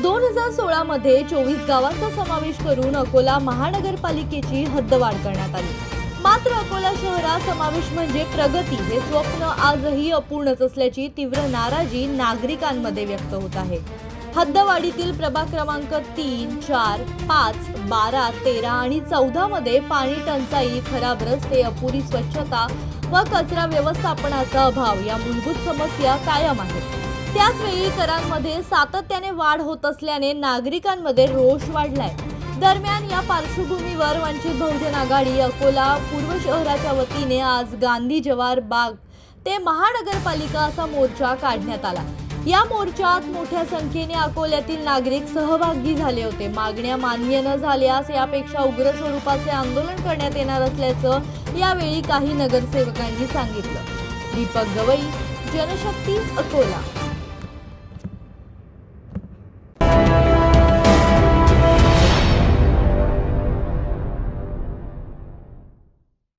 2016 मध्ये 24 गावांचा समावेश करून अकोला महानगरपालिकेची हद्दवाढ करण्यात आली। मात्र अकोला शहरात समावेश म्हणजे प्रगती हे स्वप्न आजही अपूर्णच असल्याची तीव्र नाराजी नागरिकांमध्ये व्यक्त होत आहे। हद्दवाढीतील प्रभाग क्रमांक 3, 4, 5, 12, 13 आणि 14 मध्ये पाणी टंचाई, खराब रस्ते, अपुरी स्वच्छता व कचरा व्यवस्थापनाचा अभाव या मूलभूत समस्या कायम आहेत। त्याचवेळी करांमध्ये सातत्याने वाढ होत असल्याने नागरिकांमध्ये रोष वाढलाय। दरम्यान या पार्श्वभूमीवर वंचित बहुजन आघाडी अकोला पूर्व शहराच्या वतीने आज गांधी जवाहर बाग ते महानगरपालिका असा मोर्चा काढण्यात आला। या मोर्चात मोठ्या संख्येने अकोल्यातील नागरिक सहभागी झाले होते। मागण्या मान्य न झाल्यास यापेक्षा उग्र स्वरूपाचे आंदोलन करण्यात येणार असल्याचं यावेळी काही नगरसेवकांनी सांगितलं। दीपक गवई, जनशक्ती, अकोला।